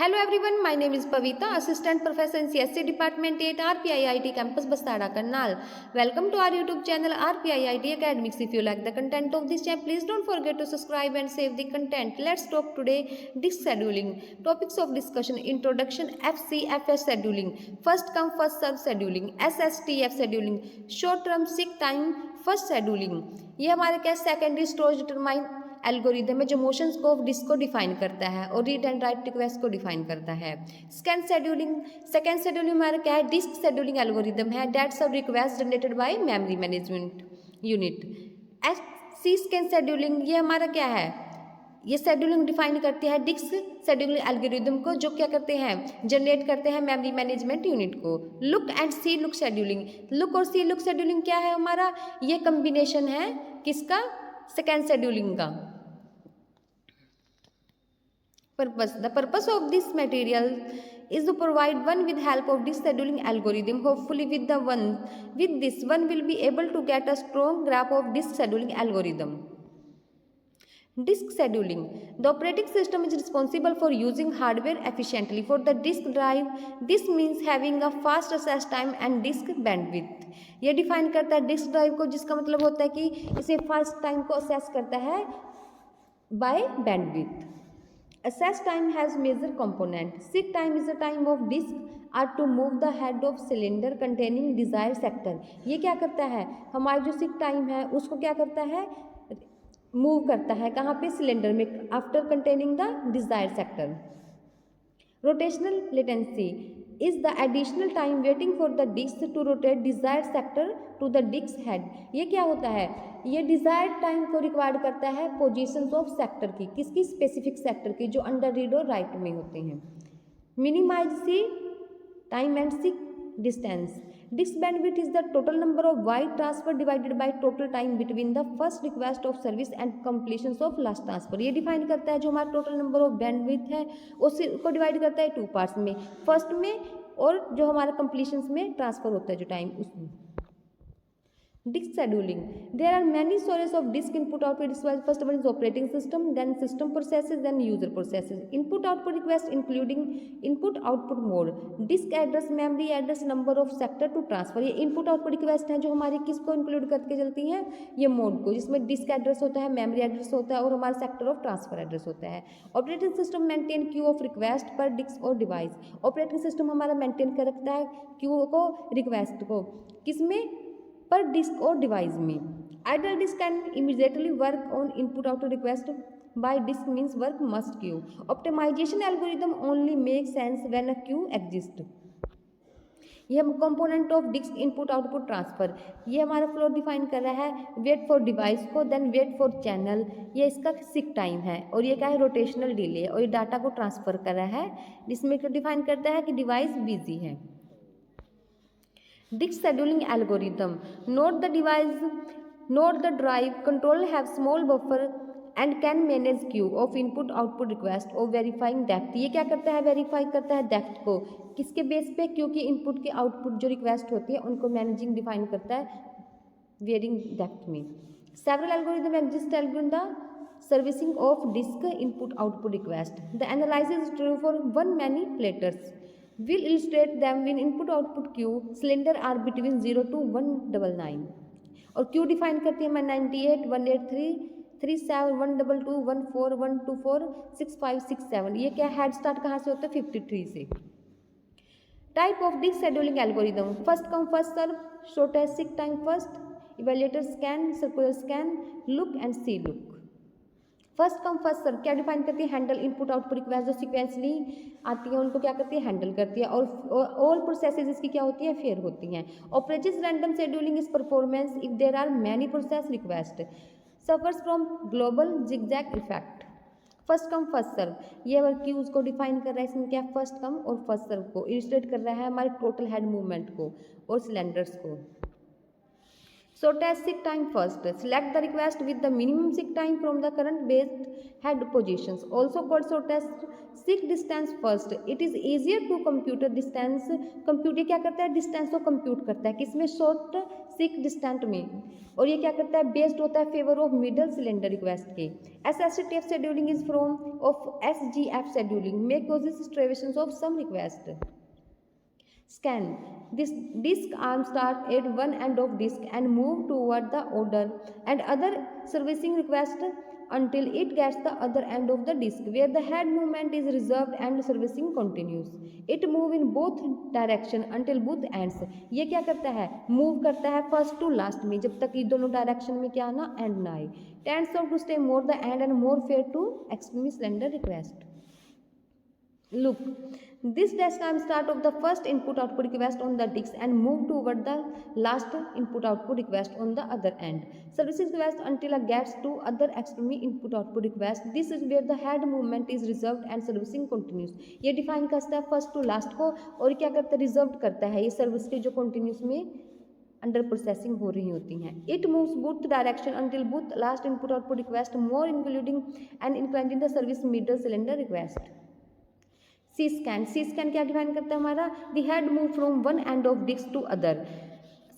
Hello everyone, my name is Pavita, Assistant Professor in CSC Department 8 RPIIT Campus Bastada Karnal. Welcome to our YouTube channel RPIIT Academics. If you like the content of this channel, please don't forget to subscribe and save the content. Let's talk today disk scheduling. Topics of discussion: Introduction, FCFS scheduling, first come first serve scheduling, SSTF scheduling, short term sick time first scheduling. ये हमारे क्या secondary storage determine algorithm है जो motions को disc को define करता है और रीड एंड राइट रिक्वेस्ट को डिफाइन करता है। सेकेंड शेड्यूलिंग हमारा क्या है? डिस्क शेड्यूलिंग एल्गोरिदम है that serve request generated by memory management unit. C scan scheduling ये हमारा क्या है? ये शेड्यूलिंग डिफाइन करती है डिस्क शेड्यूलिंग एल्गोरिदम को जो क्या करते हैं? जनरेट करते हैं मेमोरी मैनेजमेंट यूनिट को। Look and C look scheduling, look और सी लुक शेड्यूलिंग क्या है हमारा? ये कम्बिनेशन है किसका? सेकेंड शेड्यूलिंग का। Purpose. The purpose of this material is to provide one with help of this scheduling algorithm. Hopefully with this one will be able to get a strong grasp of this scheduling algorithm. Disk scheduling. The operating system is responsible for using hardware efficiently. For the disk drive, this means having a fast access time and disk bandwidth. ये define करता है disk drive को, जिसका मतलब होता है कि इसे फास्ट टाइम को असेस करता है by bandwidth. Access time has major component. Seek time is the time of disk are to move the head of cylinder containing desired sector. ये क्या करता है? हमारा जो seek time है उसको क्या करता है? मूव करता है कहाँ पे? सिलेंडर में, after containing the desired sector. Rotational latency is the additional time waiting for the disk to rotate desired sector to the disk head. ये क्या होता है? ये डिजायर्ड टाइम को रिक्वायर्ड करता है पोजीशंस ऑफ सेक्टर की, किसकी? स्पेसिफिक सेक्टर की जो अंडर रीड और राइट में होते हैं। Minimise seek time and seek distance. Disk bandwidth is the total number of byte transfer divided by total time between the first request of service and completion of last transfer. ये define करता है जो हमारा total number of bandwidth है उसको divide करता है two parts में, फर्स्ट में और जो हमारा कंप्लीशन में ट्रांसफर होता है जो टाइम उसमें। Disk scheduling. There are many sources of disk input output device. First one is operating system, then system processes, then user processes. Input output request including input output mode, disk address, memory address, number of sector to transfer. ये input output request हैं जो हमारी किसको include करके चलती हैं? ये mode को, जिसमें डिस्क एड्रेस होता है, मेमोरी एड्रेस होता है और हमारा सेक्टर ऑफ ट्रांसफर एड्रेस होता है। Operating system maintain Q of request पर डिस्क और डिवाइस। ऑपरेटिंग सिस्टम हमारा मेंटेन कर रखता है क्यू को, रिक्वेस्ट को, किसमें? पर डिस्क और डिवाइस में। Idle disk can immediately work on input output request by disk means work must queue. Optimisation algorithm only make sense when a queue exist. ये component of disk input output transfer, ये हमारा flow define कर रहा है wait for device को, then wait for channel, ये इसका sick time है और ये क्या है? रोटेशनल डिले, और ये डाटा को ट्रांसफर कर रहा है जिसमें डिफाइन करता है कि डिवाइस बिजी है। Disk scheduling algorithm. Note the drive controller have small buffer and can manage queue of input output request or verifying depth. ये क्या करता है? वेरीफाई करता है डेप्थ को, किसके बेस पे? क्योंकि इनपुट के आउटपुट जो रिक्वेस्ट होती है उनको मैनेजिंग डिफाइन करता है वेरिंग डेप्थ में। Several algorithm exist in the servicing of disk input output request. The analysis is true for one manipulators. Will illustrate them when input output queue cylinder are between 0 to 199 और Q define करती है 98 183 37 122 14 124 65 67। ये क्या? Head start कहाँ से होता है? 53 से। Type of disk scheduling algorithm: first come first serve, shortest seek time first, evaluator scan, circular scan, look and C look. First come first serve क्या डिफाइन करती है? हैंडल इनपुट आउटपुट रिक्वेस्ट जो sequentially आती है उनको क्या करती है? हैंडल करती है और ऑल प्रोसेसेस इसकी क्या होती है? फेयर होती हैं। Operating random scheduling is performance if there are many process request, suffers from global zigzag effect. First come first serve, ये अगर क्यूज को डिफाइन कर रहा है, इसमें क्या? फर्स्ट कम और फर्स्ट सर्व को इलिस्ट्रेट कर रहा है हमारे टोटल हेड मूवमेंट को और सिलेंडर्स को। Sort as seek time first. Select the request with the minimum seek time from the current based head positions. Also called sort as seek distance first. It is easier to compute a distance. Compute ये क्या करता है? Distance को compute करता है किसमें? Sort seek distant में. और ये क्या करता है? Based होता है favor of middle cylinder request के. SSTF scheduling is from of SGF scheduling. May causes starvations of some request. Scan. This disk arm start at one end of disk and move toward the order and other servicing request until it gets the other end of the disk where the head movement is reserved and servicing continues. It move in both direction until both ends. ये क्या करता है? Move करता है first to last में जब तक ये दोनों direction में क्या ना end ना आए. Tends to stay more the end and more fair to extremely slender request. Look, this dash time start of the first input output request on the disk and move toward the last input output request on the other end. Services request until it gets to other extremely input output request. This is where the head movement is reserved and servicing continues. ये define करता है first to last को और क्या करता है? Reserved करता है ये service के जो continuous में अंडर प्रोसेसिंग हो रही होती हैं. It moves both direction until both last input output request more including and including the service middle cylinder request. C scan क्या डिफाइन करता है हमारा? The head move from one end of disk to other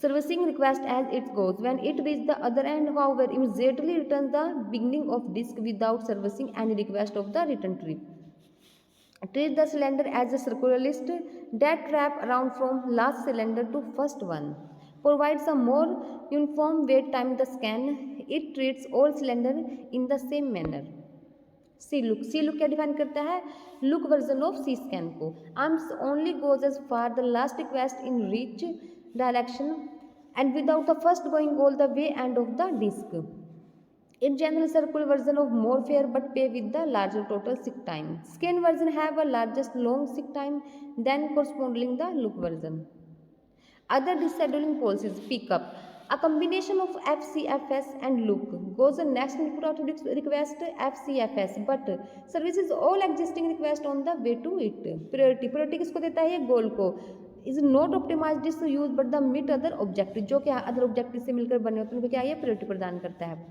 servicing request as it goes. When it reaches the other end, however, immediately returns the beginning of disk without servicing any request of the return trip. Treat the cylinder as a circular list that wrap around from last cylinder to first one. Provides a more uniform wait time the scan. It treats all cylinder in the same manner. C look क्या define करता है? Look version of C scan को. Arms only goes as far the last request in reach direction and without the first going all the way end of the disk. In general, circular version of more fair but pay with the larger total seek time. Scan version have a largest long seek time than corresponding the look version. Other descheduling policies pick up. A combination of FCFS and look goes the next input output request FCFS but services all existing request on the way to it. Priority किसको देता है? ये गोल को. Is not optimized this to use but the meet other objective जो क्या other objective से मिलकर बने होते हैं उनको क्या ये priority प्रदान करता है.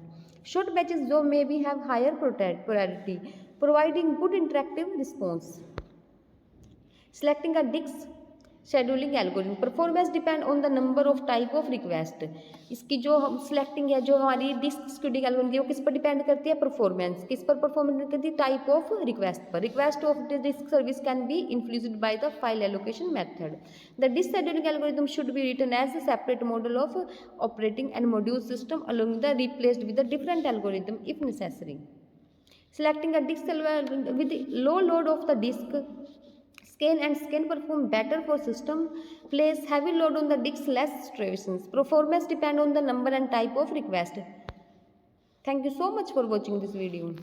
Short batches जो may be have higher priority providing good interactive response. Selecting a disk scheduling algorithm. Performance depend on the number of type of request. इसकी जो हम सिलेक्टिंग है जो हमारी डिस्क शेड्यूलिंग एल्गोरिथम वो किस पर डिपेंड करती है? परफॉर्मेंस. किस पर परफॉर्मेंस करती है? टाइप ऑफ रिक्वेस्ट पर. Request of the disk service can be influenced by the file allocation method. The disk scheduling algorithm should be written as a separate model of operating and module system along the replaced with a different algorithm if necessary. Selecting a disk with low load of the disk. Scan perform better for system. Place heavy load on the disk, less starvations. Performance depend on the number and type of request. Thank you so much for watching this video.